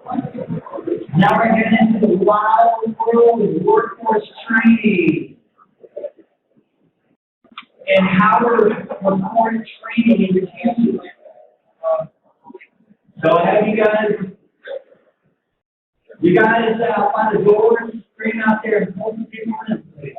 Now we're getting into the wild world of workforce training and how we're recording training in the campus. So I have you guys find the doors, screen out there, and hold the people in, please.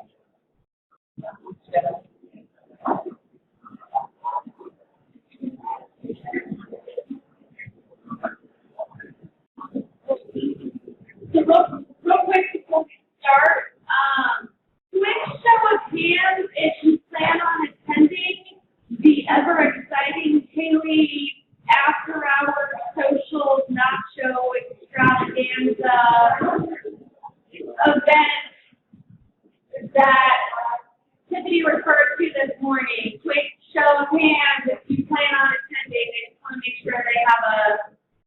Real quick before we start, quick show of hands if you plan on attending the ever exciting Haley after hours social nacho extravaganza event that Tiffany referred to this morning. Quick show of hands if you plan on attending. They just want to make sure they have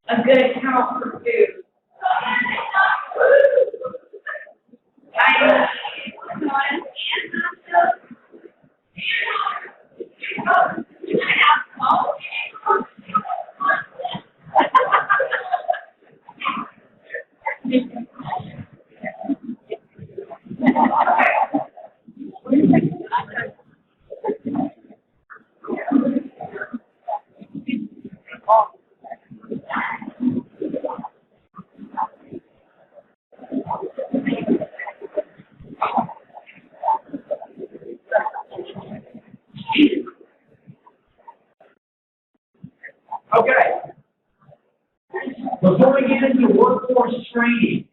a good count for food. Okay. Before we get into workforce training,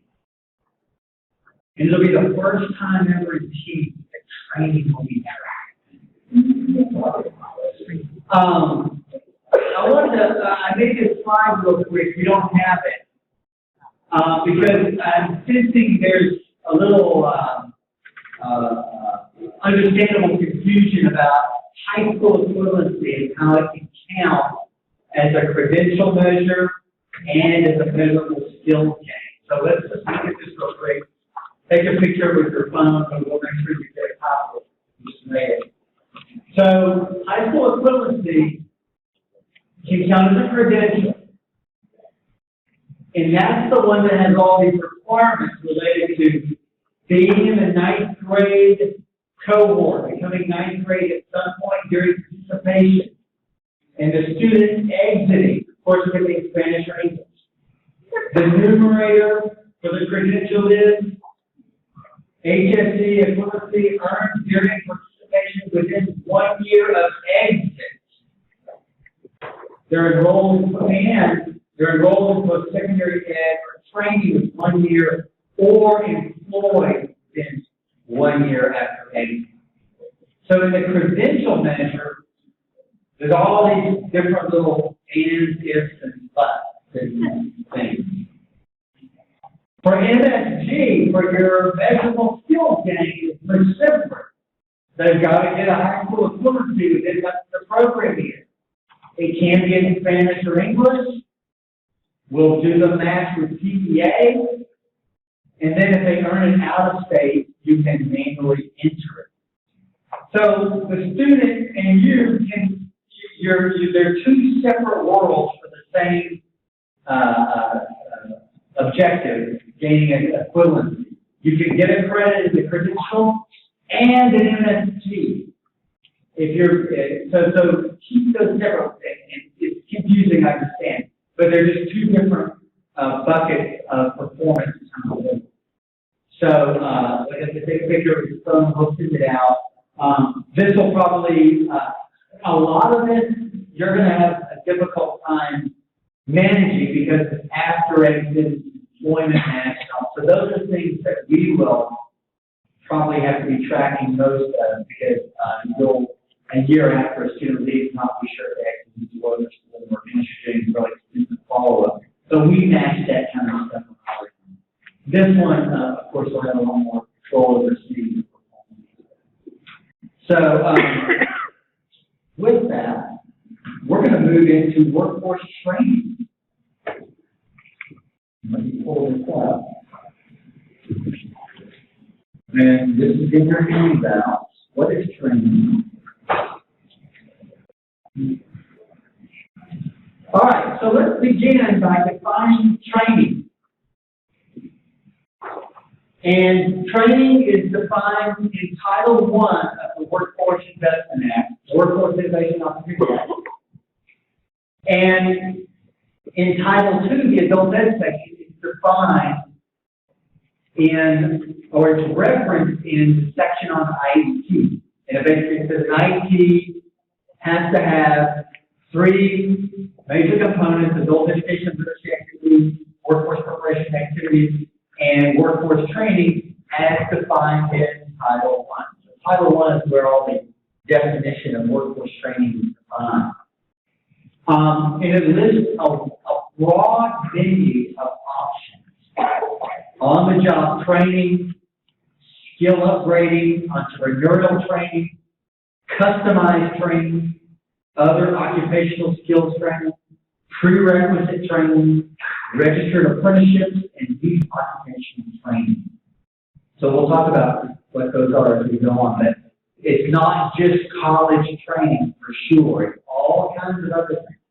and it'll be the first time ever in teach that training will be tracked. I wanted to I made this slide real quick. We don't have it because I'm sensing there's a little understandable confusion about high school equivalency and how it can count as a credential measure and as a measurable skill gain. So let's just look at this real quick. Take a picture with your phone and we'll make sure you get a copy of it. Just made it. So high school equivalency can count as a credential. And that's the one that has all these requirements related to being in the ninth grade cohort, becoming ninth grade at some point during participation, and the student exiting, of course, with the Spanish or English. The numerator for the credential is HSC equivalency earned during participation within 1 year of exit. They're enrolled in post-secondary ed or training with 1 year or employed within 1 year after exit. So in the credential measure, there's all these different little ands, ifs, and buts and things. For MSG, for your measurable skill gain, is much simpler. They've got to get a high school equivalency within what the program is. It can be in Spanish or English. We'll do the match with PPA. And then if they earn it out of state, you can manually enter it. So the student and you can, they're two separate worlds for the same objective, gaining an equivalency. You can get accredited as a credential and an MSG. If you're so keep those separate. It's confusing, I understand, but they're just two different buckets of performance. So like I said, take a picture of your phone, we'll send it out. This will probably a lot of this you're going to have a difficult time managing because it's after exit employment national. So those are things that we will probably have to be tracking most of because you'll a year after a student leaves, not be sure the exit employment or interesting really student follow-up. So we match that kind of stuff. This one, of course, will have a lot more control over student performance. So with that, we're going to move into workforce training. Let me pull this up. And this is in your handouts. What is training? All right, so let's begin by defining training. And training is defined in Title I of the Workforce Investment Act, Workforce Innovation Opportunity Act. And in Title II, the Adult Ed section is defined in, or it's referenced in the section on IEP. And it basically says an IEP has to have 3 major components: adult education literacy activities, workforce preparation activities, and workforce training as defined in Title I. So Title I is where all the definition of workforce training is defined. And it lists a broad menu of options: on-the-job training, skill upgrading, entrepreneurial training, customized training, other occupational skills training, prerequisite training, registered apprenticeships, and youth occupational training. So we'll talk about what those are as we go on, but it's not just college training for sure. It's all kinds of other things,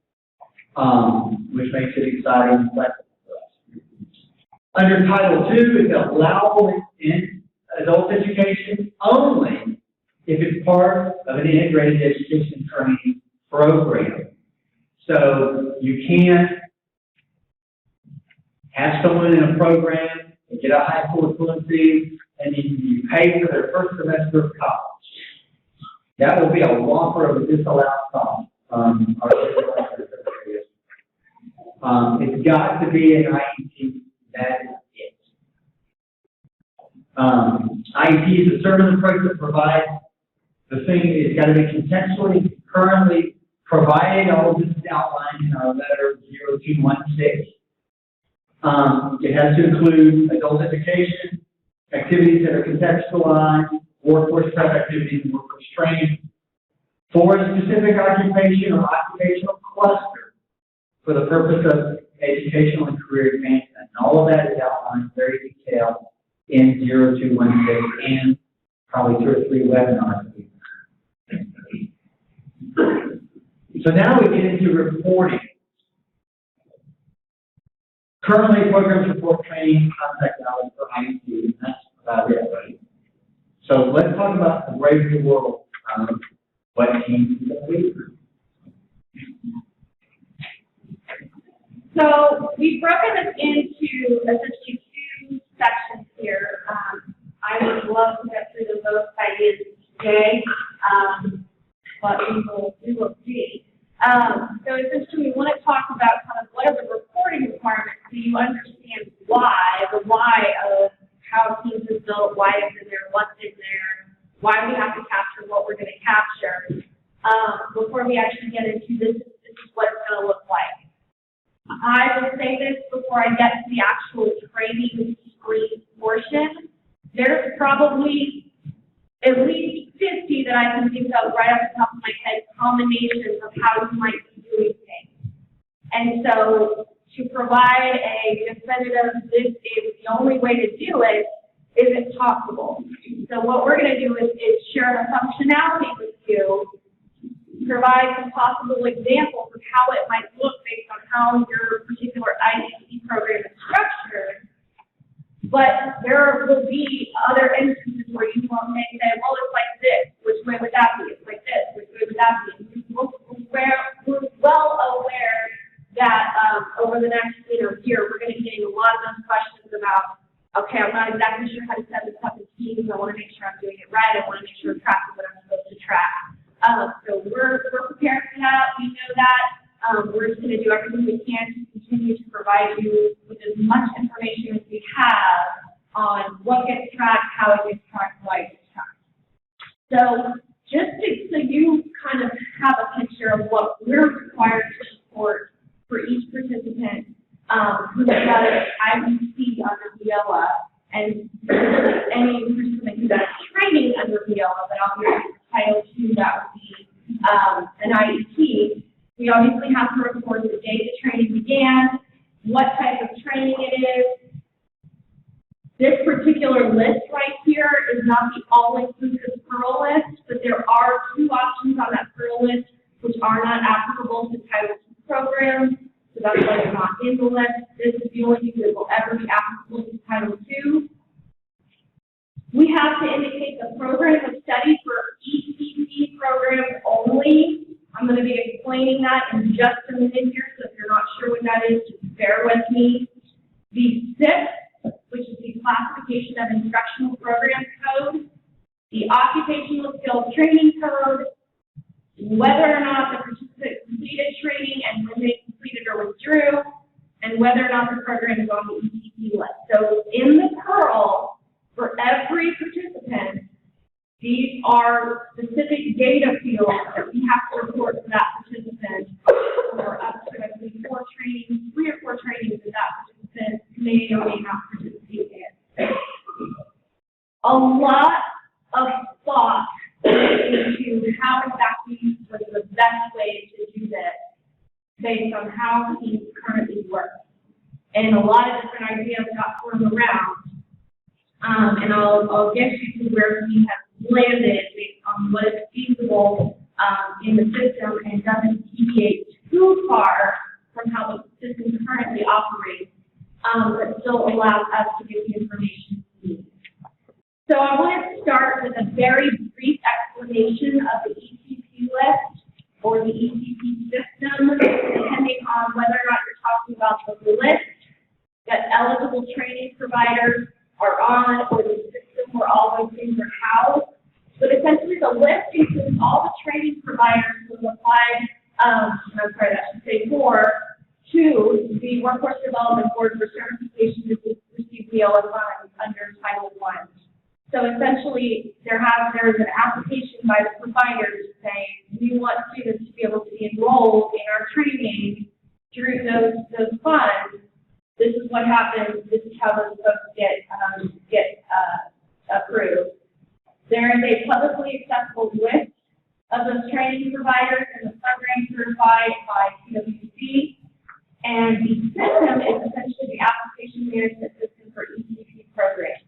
which makes it exciting and flexible for us. Under Title II, it's allowable in adult education only if it's part of an integrated education training program. So you can't have someone in a program and get a high school equivalency and you pay for their first semester of college. That will be a whopper of a disallowed cost. It's got to be an IEP. That is it. IEP is a service approach that provides the thing. It's got to be contextually, currently provided. All of this is outlined in our letter 0216. It has to include adult education, activities that are contextualized, workforce prep activities, and workforce training for a specific occupation or occupational cluster for the purpose of educational and career advancement. And all of that is outlined very detailed in 0216 and probably 2 or 3 webinars. So now we get into reporting. Currently, programs report training contact hours for IEP, and that's about it, right? So let's talk about the brave new world. What teams do we do? So we've broken this into essentially 2 sections here. I would love to get through them both by the end of today, but we will see. So essentially, we want to talk about kind of what are the reporting requirements so you understand why, the why of how teams is built, why it's in there, what's in there, why we have to capture what we're going to capture. Before we actually get into this is what it's going to look like. I will say this before I get to the actual training screen portion. There's probably at least 50 that I can think of right off the top of my head, combinations of how you might be doing things. And so to provide a definitive, this is the only way to do it, isn't possible. So what we're going to do is share the functionality with you, provide some possible examples of how it might look based on how your particular IEP program is structured. But there will be other instances where you may say, well, it's like this. Which way would that be? It's like this. Which way would that be? We're well aware that over the next year, we're going to be getting a lot of those questions about, okay, I'm not exactly sure how to set this up in teams. I want to make sure I'm doing it right. I want to make sure I'm tracking what I'm supposed to track. So we're prepared for that. We know that. We're just going to do everything we can to continue to provide you with as much information as we have on what gets tracked, how it gets tracked, why it gets tracked. So so you kind of have a picture of what we're required to support for each participant who's got an IEP under VIOA, and any participant who does training under VIOA, but obviously Title II, that would be an IEP. We obviously have to report the day the training began, what type of training it is. This particular list right here is not the all-inclusive Pearl list, but there are 2 options on that Pearl list which are not applicable to Title II programs, so that's why they're not in the list. This is the only thing that will ever be applicable to Title II. have to indicate the program of study for ECP programs only. I'm going to be explaining that in just a minute here, so if you're not sure what that is, just bear with me. The SIP, which is the Classification of Instructional Programs Code, the Occupational Skills Training Code, whether or not the participant completed training and when they completed or withdrew, and whether or not the program is on the ECP list. So in the Pearl, for every participant, these are specific data fields that we have to report to that participant for up to, I believe, 3 or 4 trainings that that participant may or may not participate in. A lot of thought into how exactly was the best way to do this based on how teams currently work. And a lot of different ideas got thrown around. And I'll get you to where we have landed based on what is feasible in the system and doesn't deviate too far from how the system currently operates, but still allows us to get the information we need. So I want to start with a very brief explanation of the ECP list or the ECP system, depending on whether or not you're talking about the list that eligible training providers are on, or the system where all those things are housed. But essentially, the list includes all the training providers who have applied, to the Workforce Development Board for certification to receive the OSI under Title I. So essentially, there is an application by the providers saying, we want students to be able to be enrolled in our training through those funds. This is what happens. This is how those folks get approved. There is a publicly accessible list of those training providers and the program certified by PwC. And the system is essentially the application management system for ECP programs.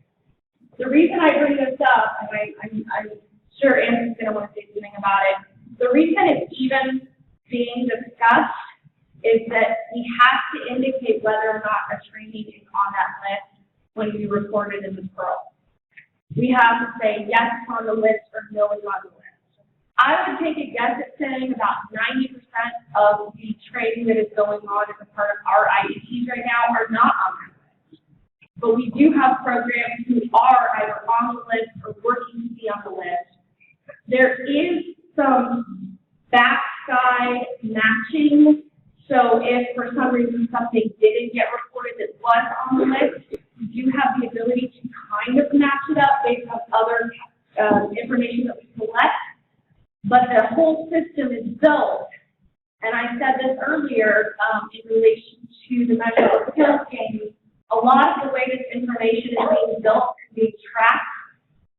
The reason I bring this up, and I'm sure Anna's going to want to say something about it, the reason it's even being discussed is that we have to indicate whether or not a training is on that list when we report it in the Pearl. We have to say yes, it's on the list or no, it's on the list. I would take a guess at saying about 90% of the training that is going on as a part of our IEPs right now are not on that list. But we do have programs who are either on the list or working to be on the list. There is some backside matching. So if for some reason something didn't get reported that was on the list, we do have the ability to kind of match it up based on other information that we collect. But the whole system is built, and I said this earlier in relation to the measure of skills gains. A lot of the way this information is being built and being tracked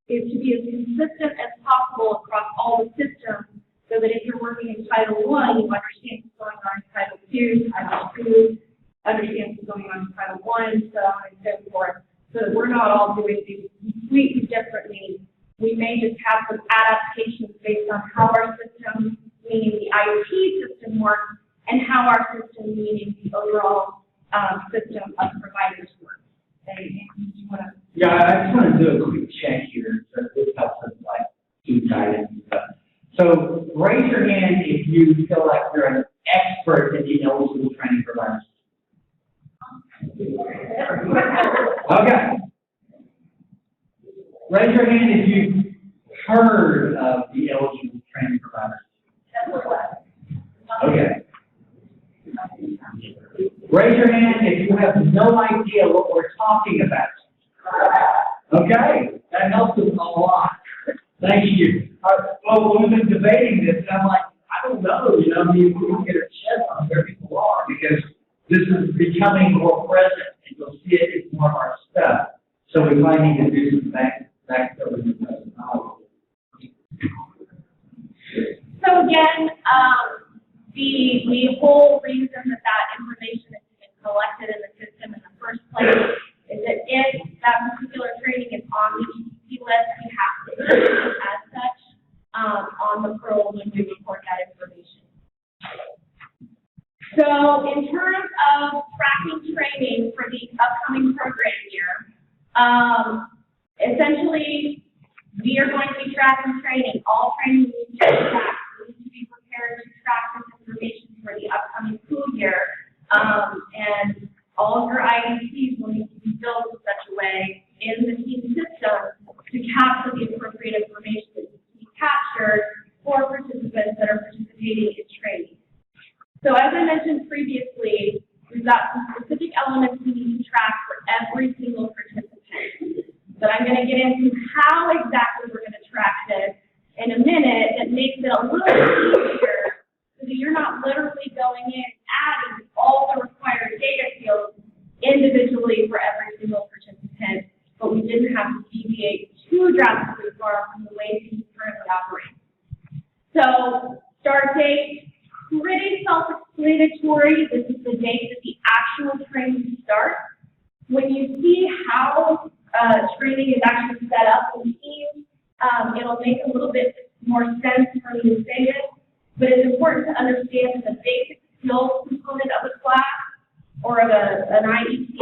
is to be as consistent as possible across all the systems, so that if you're working in Title I, you understand what's going on in Title II, Title II, understand what's going on in Title I, so on and so forth, so that we're not all doing things completely differently. We may just have some adaptations based on how our system, meaning the IEP system, works, and how our system, meaning the overall system of providers works. Yeah, I just want to do a quick check here, so this helps us like keep guidance and stuff. So raise your hand if you feel like you're an expert in the eligible training providers. Okay. Raise your hand if you've heard of the eligible training providers. Okay. Raise your hand if you have no idea what we're talking about. Okay, that helps us a lot. Thank you. Well, we've been debating this, and I'm like, I don't know, we can get a check on where people are, because this is becoming more present, and you'll see it in more of our stuff. So we might need to do some backfilling of those knowledge. So again, the whole reason that information is being collected in the system in the first place is that if that particular training is on the ECP list, we have to include it as such on the Pearl when we report that information. So in terms of tracking training for the upcoming program year, essentially We are going to be tracking training. All training needs to be tracked. We need to be prepared to track this information for the upcoming school year. And all of your IEPs will need to be built in such a way in the team system to capture the appropriate information that needs to be captured for participants that are participating in training. So as I mentioned previously, we've got some specific elements we need to track for every single participant. But I'm going to get into how exactly we're going to track this in a minute. That makes it a little bit easier so that you're not literally going in adding all the required data fields individually for every single participant, but we didn't have to deviate too drastically far from the way things currently operate. So start date, pretty self-explanatory. This is the date that the actual training starts. When you see how training is actually set up in teams, it'll make a little bit more sense for me to say this, but it's important to understand that the basic skills component of a class or of an IEP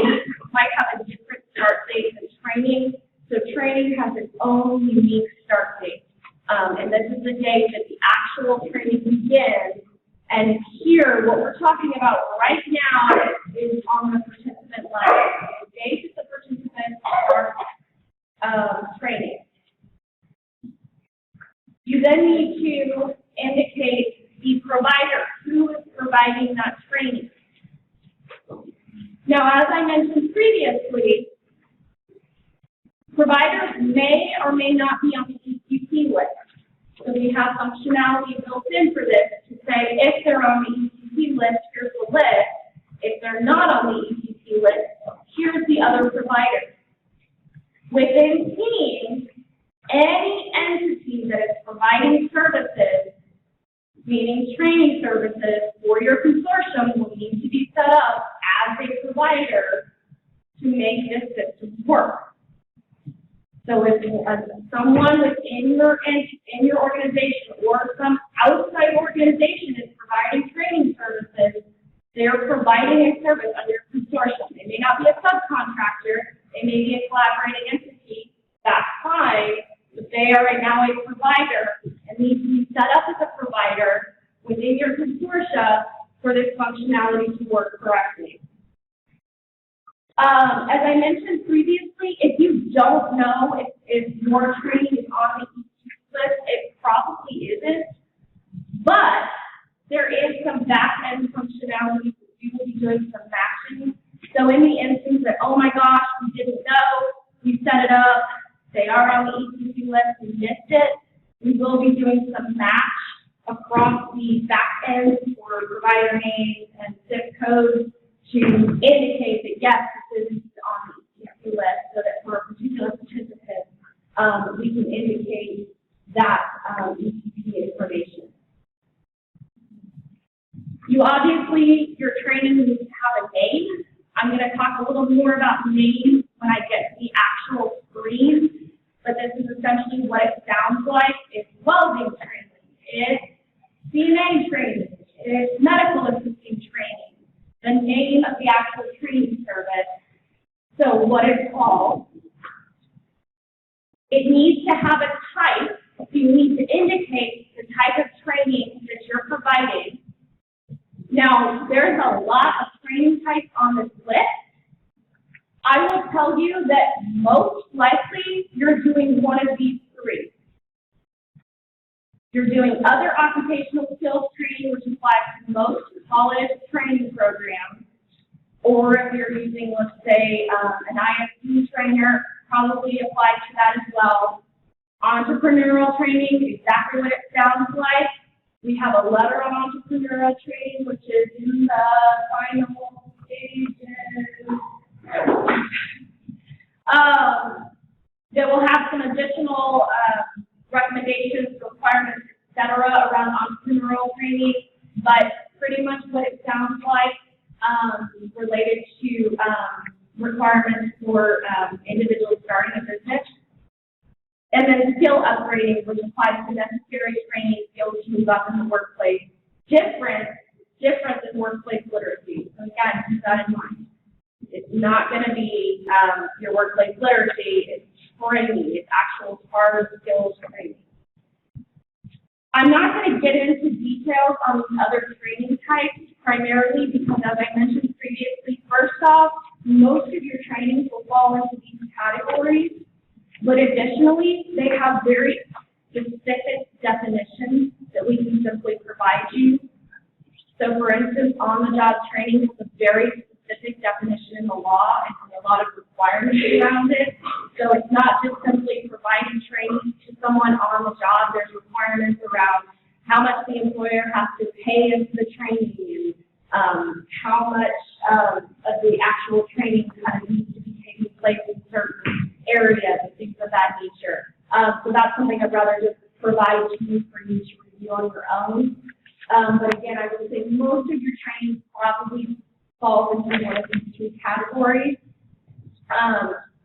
might have a different start date than training. So training has its own unique start date. And this is the date that the actual training begins. And here, what we're talking about right now is on the participant level. The date that the participants are training. You then need to indicate the provider who is providing that training. Now, as I mentioned previously, providers may or may not be on the EQT list. So we have functionality built in for this to say if they're on the EQT list, here's the list. If they're not on the EQT list, here's the other provider. Within teams, any entity that is providing services, meaning training services for your consortium, will need to be set up as a provider to make this system work. So if someone within your organization or some outside organization is providing training services, they're providing a service under a consortium. They may not be a subcontractor, they may be a collaborating entity, that's fine, but they are right now a provider and need to be set up as a provider within your consortia for this functionality to work correctly. As I mentioned previously, if you don't know if your training is on the EQT list, it probably isn't, but there is some back-end functionality that we will be doing some matching. So in the instance that, oh my gosh, we didn't know, we set it up, they are on the EQT list, we missed it, we will be doing some match across the back-end for provider names and zip codes to indicate that yes, this is on the EQT list, so that for a particular participant, we can indicate that EQT information. You obviously, your training needs to have a name. I'm going to talk a little more about names when I get to the actual screen, but this is essentially what it sounds like. It's welding training, it's CNA training, it's medical assisting training, the name of the actual training service, so what it's called. It needs to have a type, so you need to indicate the type of training that you're providing. Now, there's a lot of training types on this list. I will tell you that most likely you're doing one of these three. You're doing other occupational skills training, which applies to most college training programs, or if you're using, let's say, an ISP trainer, probably applies to that as well. Entrepreneurial training, exactly what it sounds like. We have a letter on entrepreneurial training, which is in the final stages. That will have some additional recommendations, requirements, etc. around entrepreneurial training, but pretty much what it sounds like related to requirements for individuals starting a business. And then skill upgrading, which applies to necessary training skills to move up in the workplace. Different than workplace literacy. So again, keep that in mind. It's not going to be your workplace literacy. It's training. It's actual hard skills training. I'm not going to get into details on these other training types, primarily because, as I mentioned previously, first off, most of your trainings will fall into these categories, but additionally, they have very specific definitions that we can simply provide you. So, for instance, on-the-job training is a very specific definition in the law, and there's a lot of requirements around it. So it's not just simply providing training to someone on the job. There's requirements around how much the employer has to pay into the training, and how much of the actual training kind of needs to be taking place in certain areas and things of that nature. So that's something I'd rather just provide to you for you to review on your own. But again, I would say most of your training probably falls into one of these three categories.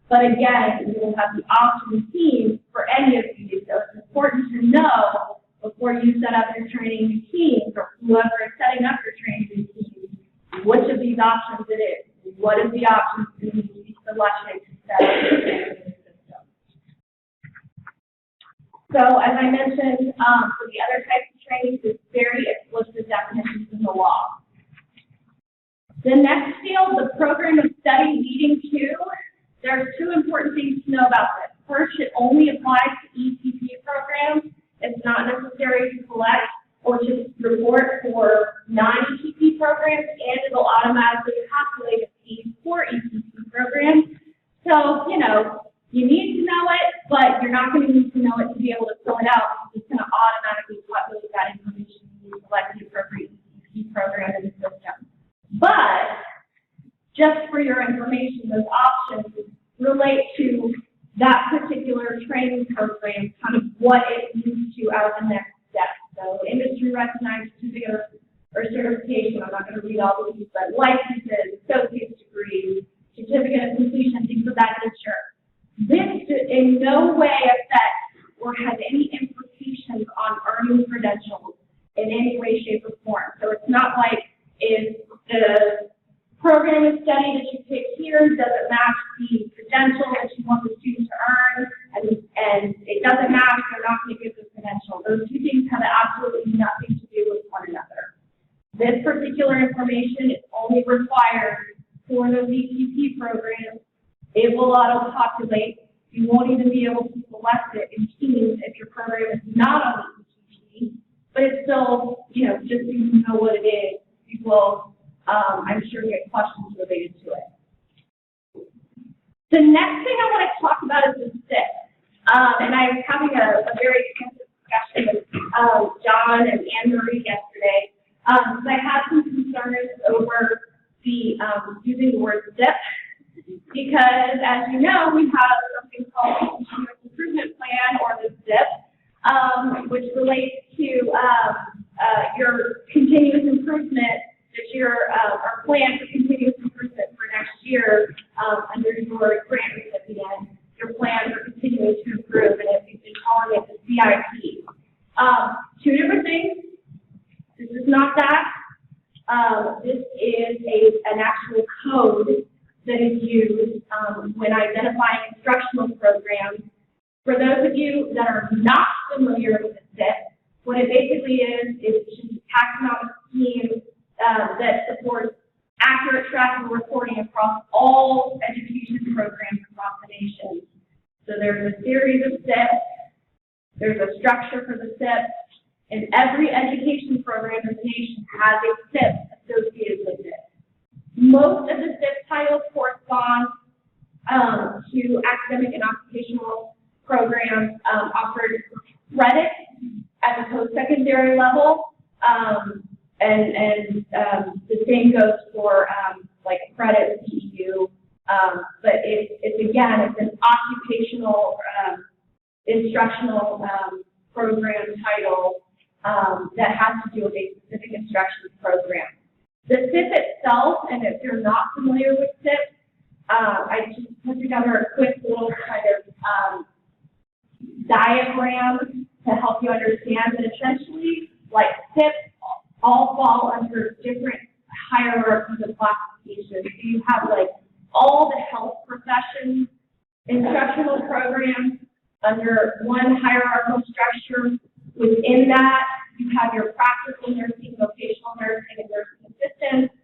But again, you will have the option teams for any of these, so it's important to know before you set up your training teams, or whoever is setting up your training teams, which of these options it is. What is the options you need to be selected to set up your training system? So as I mentioned, for the other types of training, there's very explicit definitions in the law. The next field, the program of study leading to, there's two important things to know about this. First, it only applies to ECP programs. It's not necessary to collect or to report for non-ECP programs, and it'll automatically calculate a fee for ECP programs. So, you know, you need to know it, but you're not going to need to know it to be able to fill it out. It's going to automatically populate that information when you select the appropriate ECP program in the system. But just for your information, those options relate to that particular training program, kind of what it leads to as the next step. So industry recognized certificate or certification, I'm not going to read all of these, but licenses, associate's degrees, certificate of completion, things of that nature. This in no way affects or has any implications on earning credentials in any way, shape, or form. So it's not like if the program of study that you pick here doesn't match the credential that you want the student to earn, and it doesn't match, they're not going to give the credential. Those two things have absolutely nothing to do with one another. This particular information is only required for those ECP programs. It will auto-populate. You won't even be able to select it in Teams if your program is not on the ECP, but it's still, you know, just so you know what it is, you will, I'm sure, get questions related to it. The next thing I want to talk about is the SIP. And I was having a very extensive discussion with John and Anne-Marie yesterday. I had some concerns over the using the word SIP, because as you know, we have something called the Continuous Improvement Plan, or the SIP, which relates to your continuous improvement, that your our plan for continuous improvement for next year under your grant recipient, your plan for continuing to improve, and if you've been calling it the CIP. Two different things. This is not that. This is an actual code that is used when identifying instructional programs. For those of you that are not familiar with the SIP, what it basically is just a taxonomic scheme that supports accurate tracking and reporting across all education programs across the nation. So there's a series of SIPs, there's a structure for the SIP, and every education program in the nation has a SIP associated with it. Most of the SIP titles correspond to academic and occupational programs offered credit at the post-secondary level, and the same goes for like credit with PEU, but it's again, it's an occupational instructional program title that has to do with a specific instruction program. The SIP itself, and if you're not familiar with SIP, I just put together a quick little kind of diagram to help you understand that essentially, like SIP, all fall under different hierarchies of classification. So you have like all the health professions instructional programs under one hierarchical structure. Within that, you have your practical nursing, vocational nursing, and nursing assistants,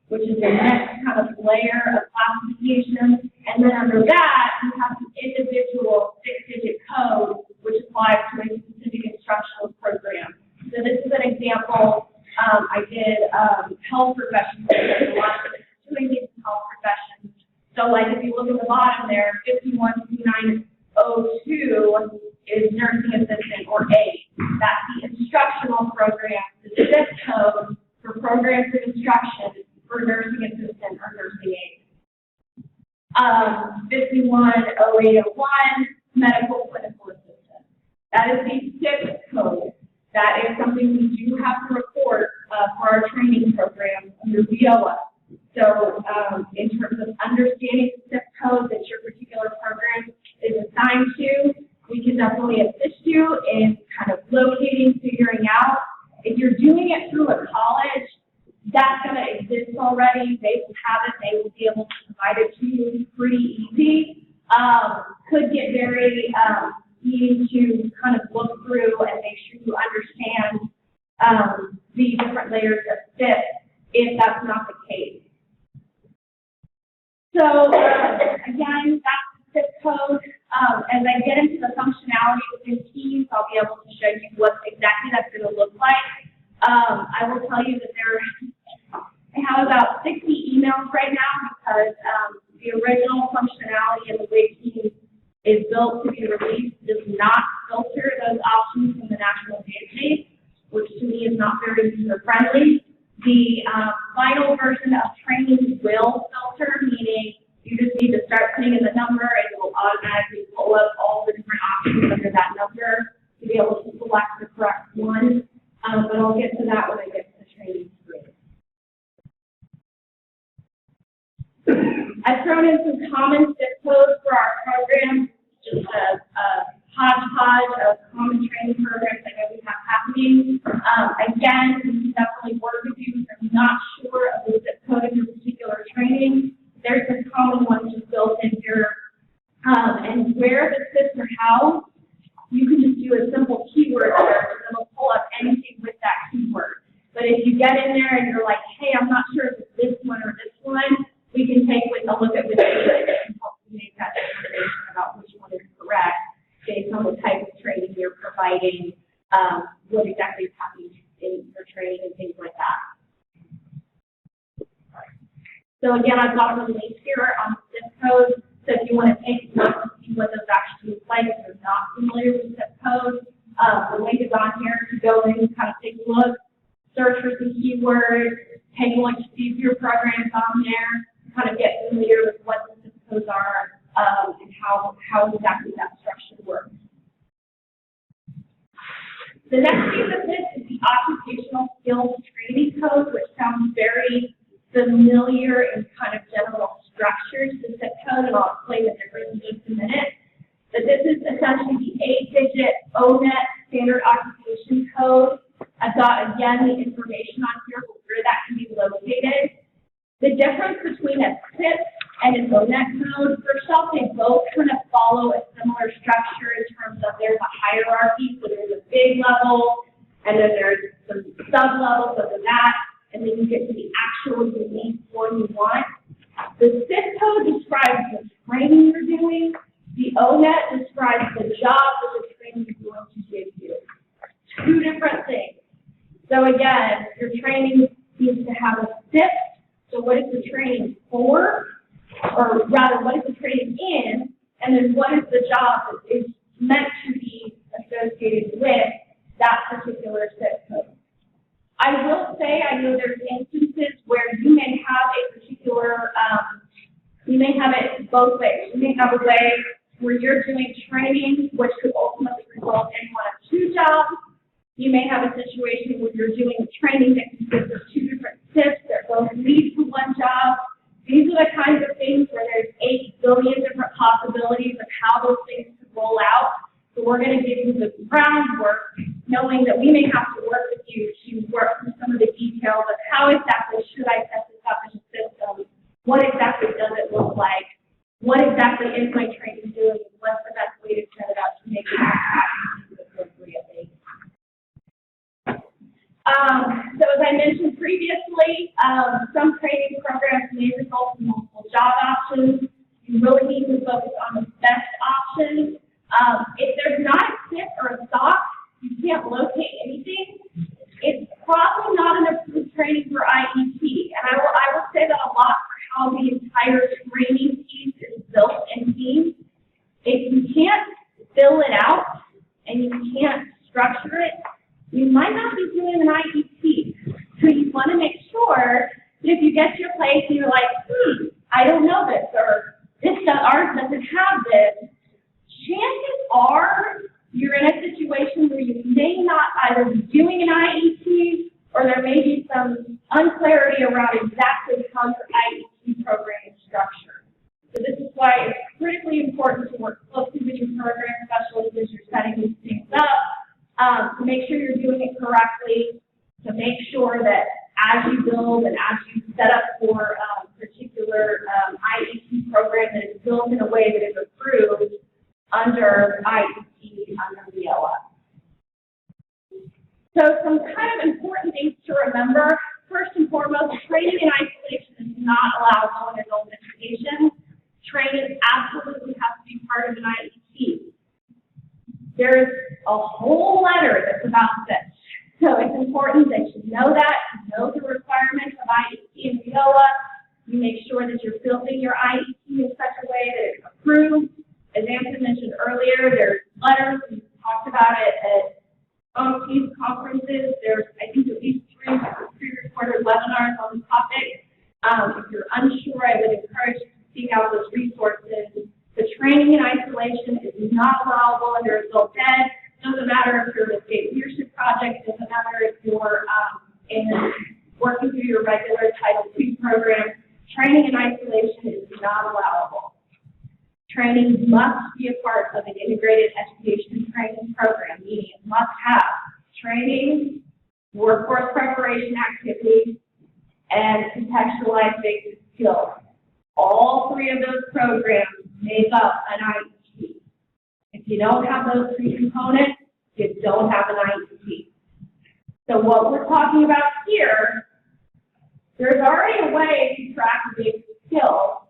which is the next kind of layer of classification. And then under that, you have the individual 6-digit code, which applies to a specific instructional program. So this is an example. I did health professions, a lot of doing these health professions. So like if you look at the bottom there, 512902 is nursing assistant or aide. That's the instructional program, the zip code for programs of instruction for nursing assistant or nursing aide. 510801, medical clinical assistant. That is the zip code. That is something we do have to report for our training program under VOA. So in terms of understanding the zip code that your particular program is assigned to, we can definitely assist you in kind of locating, figuring out. If you're doing it through a college, that's going to exist already. They will have it. They will be able to provide it to you pretty easy. Could get very needing to kind of look through and make sure you understand the different layers of SIP if that's not the case. So again, that's the SIP code. As I get into the functionality within Teams, I'll be able to show you what exactly that's going to look like. I will tell you that I have about 60 emails right now because the original functionality and the way Teams is built to be released does not filter those options from the national database, which to me is not very user-friendly. The final version of training will filter, meaning you just need to start putting in the number and it will automatically pull up all the different options under that number to be able to select the correct one. But I'll get to that when I get to the training screen. I've thrown in some common zip codes for our program, just a hodgepodge of common training programs I know we have happening. Again, we can definitely work with you if you're not sure of the zip code of your particular training. There's a common one just built in here. And where the SIPs are housed, you can just do a simple keyword search and it'll pull up anything with that keyword. But if you get in there and you're like, hey, I'm not sure if it's this one or this one, we can take a look at which one and help you make that determination about which one is correct based on the type of training you're providing, what exactly is happening in your training and things like that. So again, I've got a link here on the zip code. So if you want to take a look and see what those actually look like, if you're not familiar with zip code, the link is on here to go in and kind of take a look, search for some keywords, take a look to see if your program's on there, kind of get familiar with what the zip codes are and how exactly that structure works. The next piece of this is the occupational skills training code, which sounds very familiar in kind of general structure to the zip code, and I'll explain the difference in just a minute. But this is essentially the 8-digit ONET standard occupation code. I've got, again, the information on here for where that can be located. The difference between a SIP and an ONET code, first off, they both kind of follow a similar structure in terms of there's a hierarchy, so there's a big level, and then there's some sub-levels under that, and then you get to the actual unique one you want. The SIP code describes the training you're doing. The ONET describes the job that the training is going to give you. Two different things. So again, your training needs to have a SIP. So what is the training for? Or rather, what is the training in? And then what is the job that is meant to be associated with that particular SIP code? I will say, I know there's instances where you may have a particular, you may have it both ways. You may have a way where you're doing training, which could ultimately result in one of two jobs. You may have a situation where you're doing training that consists of two different SIPs that both lead to one job. These are the kinds of things where there's 8 billion different possibilities of how those things could roll out. So we're going to give you the groundwork, knowing that we may have to work with you to work through some of the details of how exactly should I set this up in a system, what exactly does it look like, what exactly is my training doing, and what's the best way to set it up to make it appropriately. So as I mentioned previously, some training programs may result in multiple job options. You really need to focus on the best option. If there's not a SIP or a SOC, you can't locate anything. It's probably not an approved training for IEP, and I will say that a lot for how the entire training piece is built and teamed. If you can't fill it out and you can't structure it, you might not be doing an IEP. So you want to make sure that if you get to your place and you're like, I don't know this, or ours doesn't have this, chances are you're in a situation where you may not either be doing an IEP or there may be some unclarity around exactly how your IEP program is structured. So this is why it's critically important to work closely with your program specialist as you're setting these things up, to make sure you're doing it correctly, to make sure that as you build and as you set up for a particular IEP program that is built in a way that is approved under IEP, under WIOA. So some kind of important things to remember. First and foremost, training in isolation is not allowable in adult education. Training absolutely has to be part of an IEP. There's a whole letter that's about this. So it's important that you know that, you know the requirements of IEP and WIOA. You make sure that you're building your IEP in such a way that it's approved. As Anthony mentioned earlier, there's letters, we talked about it at these conferences. There's, I think, at least three pre-recorded webinars on the topic. If you're unsure, I would encourage you to seek out those resources. The training in isolation is not allowable under adult ed. Doesn't matter if you're in a state leadership project, doesn't matter if you're working through your regular Title II program. Training in isolation is not allowable. Training must be a part of an integrated education and training program, meaning it must have training, workforce preparation activities, and contextualized basic skills. All three of those programs make up an IEP. If you don't have those three components, you don't have an IEP. So what we're talking about here, there's already a way to track basic skills.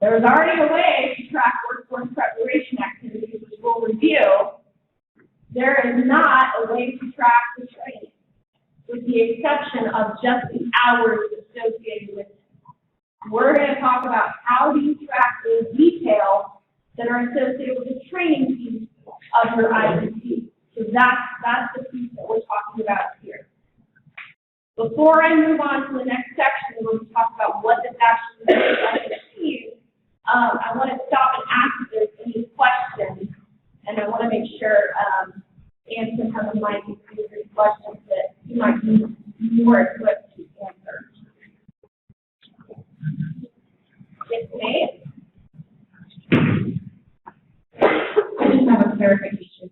There's already a way to track workforce preparation activities, which we'll review. There is not a way to track the training, with the exception of just the hours associated with it. We're going to talk about how do you track the details that are associated with the training piece of your IEP. So that's the piece that we're talking about here. Before I move on to the next section, we're going to talk about what this actually means as a team. I want to stop and ask if there's any questions, and I want to make sure Anson has a mic and answers questions that he might be more equipped to answer. Yes, Nate? I just have a clarification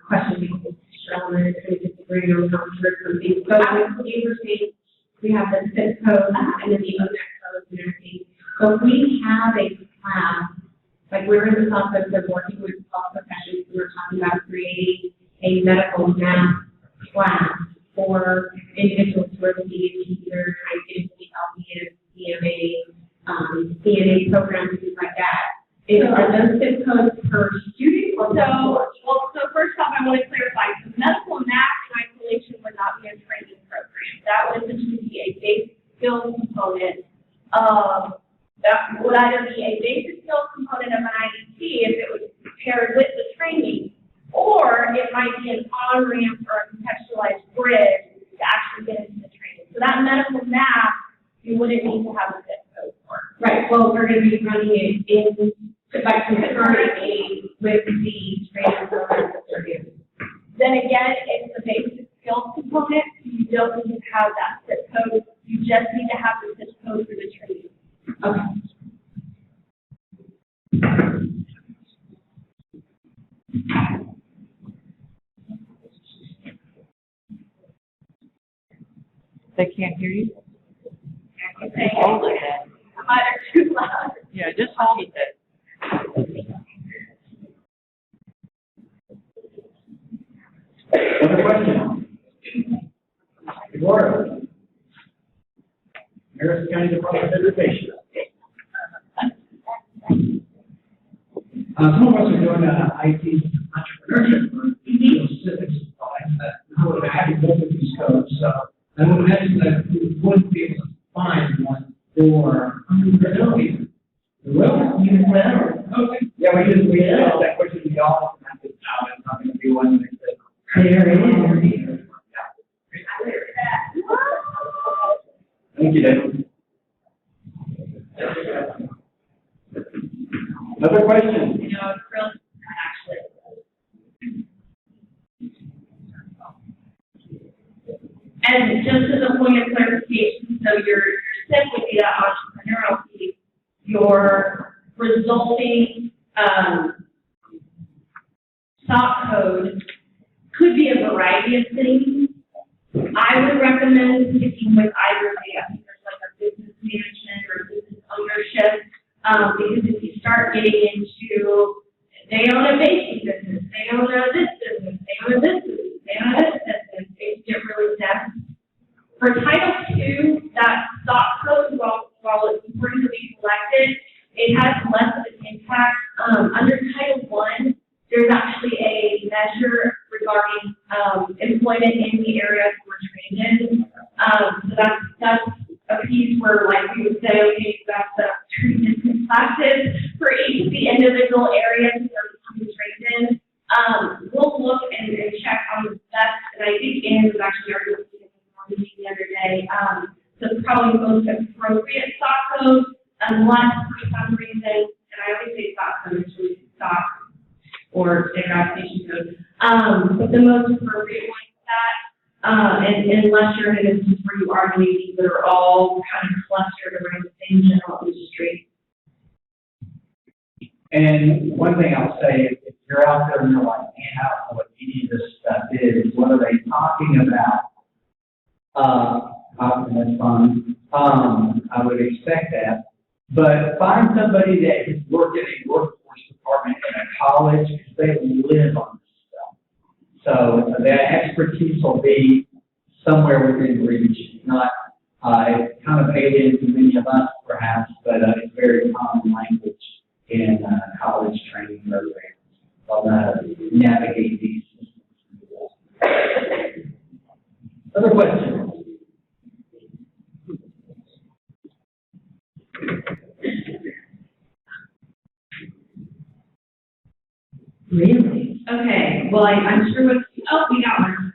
question because Cheryl and I disagree on how to something. So you were saying we have the zip code and then the ONET code and everything. So if we have a class, like we're in the process of working with health professions, we were talking about creating a medical math class for individuals who are looking into either trying to get into CMA, CNA programs, things like that. Are those zip codes per student or So first off, I want to clarify, medical math in isolation would not be a training program. That would essentially be a basic skills component. That would either be a basic skills component of an IEP if it was paired with the training, or it might be an on-ramp or a contextualized bridge to actually get into the training. So that medical math, you wouldn't need to have a zip code for. right? Well, we're going to be running it in by concurrently with the training program that they're doing. Then again, it's the basic skills component. You don't need to have that zip code. You just need to have the zip code for the training. Okay. They can't hear you? Okay. Hold it then. I'm either too loud. Yeah, just hold it. Other questions? Laura? Harris County Department of Education. Some of us are doing IT entrepreneurship for civics products that would have both of these codes. So I would imagine that we wouldn't be able to find one for entrepreneurial. Well, you can plan or okay. Yeah, we asked that question to y'all, and I said, no, it's not gonna be one that said. There it is. Thank you, David. Other questions? You know, it's real, actually. And just as a point of clarification, so your SIP would be that entrepreneurial piece, your resulting, stock code could be a variety of things. I would recommend sticking with either the, I think there's like a business management or business ownership, because if you start getting into, they own a baking business, they own this business, they own this business, they own this business, things get really dense. For Title II, that stock code, while it's important to be collected, it has less of an impact. Under Title I, there's actually a measure regarding employment in the areas we're trained in. So that's a piece where, like, we would say, okay, that's the treatment classes for each of the individual areas that they're becoming trained in. We'll look and check on the best, and I think Anne was actually already looking at this the other day. The probably most appropriate stock code, unless for some reason, and I always say stock code, it's really stock or station code, but the most appropriate one for that, and unless you're in a business where you are meetings that are all kind of clustered around the same general industry. And one thing I'll say, if you're out there and you're like, man, I don't know what any of this stuff is, what are they talking about? That's fun. I would expect that. But find somebody that has worked in a workforce department in a college, because they live on this stuff. So that expertise will be somewhere within reach, not it's kind of alien to many of us perhaps, but it's very common language in college training programs on how to navigate these systems. Other questions? Really? Okay, well, I'm sure what, oh, we got one.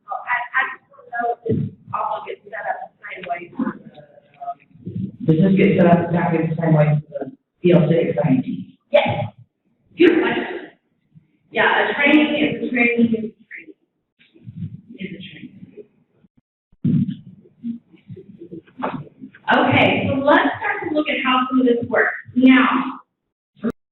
Well, I just want to know if this also gets set up the same way for Does this get set up exactly the same way for the PL6 IET? yes. Good question. Yeah, a training is a training is a training. Is a training. Okay, so let's start to look at how some of this works. Now,